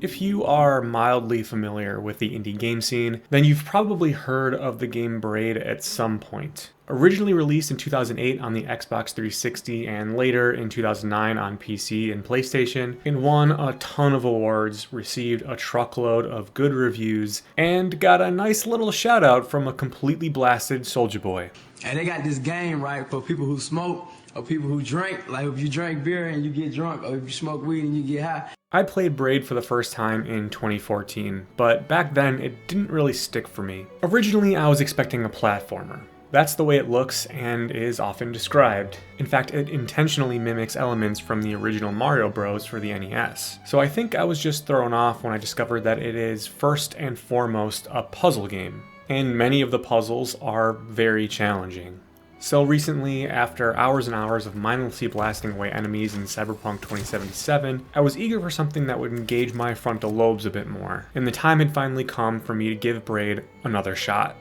If you are mildly familiar with the indie game scene, then you've probably heard of the game Braid at some point. Originally released in 2008 on the Xbox 360 and later in 2009 on PC and PlayStation, it won a ton of awards, received a truckload of good reviews, and got a nice little shout out from a completely blasted Soulja Boy. And they got this game, right, for people who smoke or people who drink. Like if you drink beer and you get drunk, or if you smoke weed and you get high. I played Braid for the first time in 2014, but back then it didn't really stick for me. Originally I was expecting a platformer. That's the way it looks and is often described. In fact, it intentionally mimics elements from the original Mario Bros. For the NES. So I think I was just thrown off when I discovered that it is first and foremost a puzzle game, and many of the puzzles are very challenging. So recently, after hours and hours of mindlessly blasting away enemies in Cyberpunk 2077, I was eager for something that would engage my frontal lobes a bit more, and the time had finally come for me to give Braid another shot.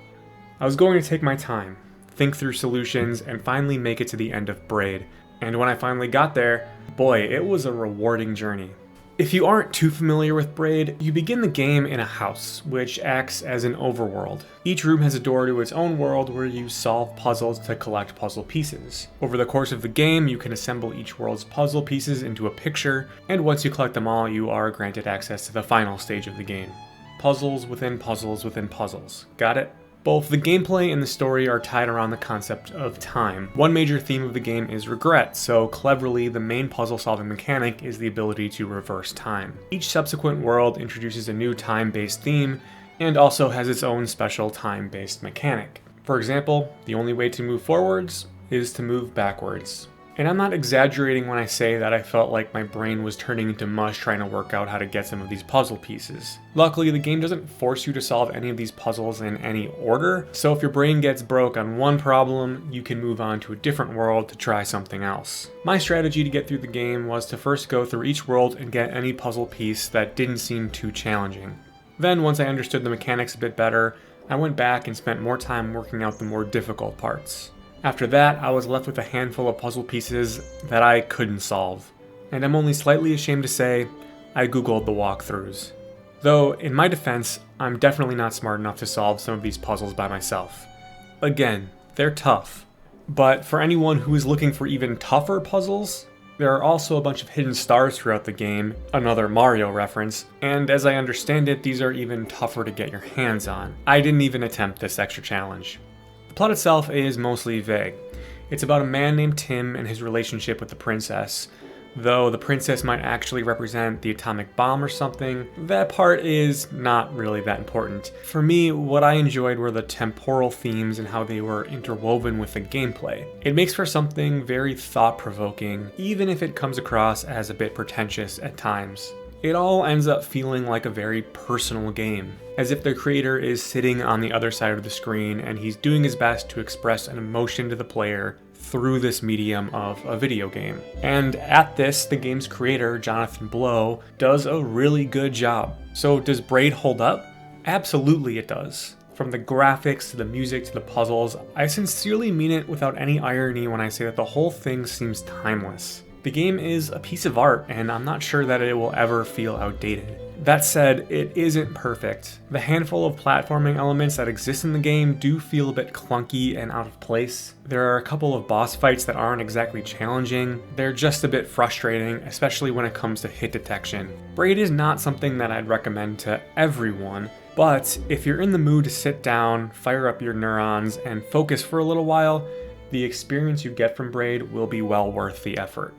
I was going to take my time, think through solutions, and finally make it to the end of Braid. And when I finally got there, boy, it was a rewarding journey. If you aren't too familiar with Braid, you begin the game in a house, which acts as an overworld. Each room has a door to its own world where you solve puzzles to collect puzzle pieces. Over the course of the game, you can assemble each world's puzzle pieces into a picture, and once you collect them all, you are granted access to the final stage of the game. Puzzles within puzzles within puzzles. Got it? Both the gameplay and the story are tied around the concept of time. One major theme of the game is regret, so cleverly the main puzzle-solving mechanic is the ability to reverse time. Each subsequent world introduces a new time-based theme, and also has its own special time-based mechanic. For example, the only way to move forwards is to move backwards. And I'm not exaggerating when I say that I felt like my brain was turning into mush trying to work out how to get some of these puzzle pieces. Luckily, the game doesn't force you to solve any of these puzzles in any order, so if your brain gets broke on one problem, you can move on to a different world to try something else. My strategy to get through the game was to first go through each world and get any puzzle piece that didn't seem too challenging. Then, once I understood the mechanics a bit better, I went back and spent more time working out the more difficult parts. After that, I was left with a handful of puzzle pieces that I couldn't solve. And I'm only slightly ashamed to say, I googled the walkthroughs. Though, in my defense, I'm definitely not smart enough to solve some of these puzzles by myself. Again, they're tough. But for anyone who is looking for even tougher puzzles, there are also a bunch of hidden stars throughout the game, another Mario reference, and as I understand it, these are even tougher to get your hands on. I didn't even attempt this extra challenge. The plot itself is mostly vague. It's about a man named Tim and his relationship with the princess. Though the princess might actually represent the atomic bomb or something, that part is not really that important. For me, what I enjoyed were the temporal themes and how they were interwoven with the gameplay. It makes for something very thought-provoking, even if it comes across as a bit pretentious at times. It all ends up feeling like a very personal game, as if the creator is sitting on the other side of the screen and he's doing his best to express an emotion to the player through this medium of a video game. And at this, the game's creator, Jonathan Blow, does a really good job. So does Braid hold up? Absolutely it does. From the graphics to the music to the puzzles, I sincerely mean it without any irony when I say that the whole thing seems timeless. The game is a piece of art, and I'm not sure that it will ever feel outdated. That said, it isn't perfect. The handful of platforming elements that exist in the game do feel a bit clunky and out of place. There are a couple of boss fights that aren't exactly challenging. They're just a bit frustrating, especially when it comes to hit detection. Braid is not something that I'd recommend to everyone, but if you're in the mood to sit down, fire up your neurons, and focus for a little while, the experience you get from Braid will be well worth the effort.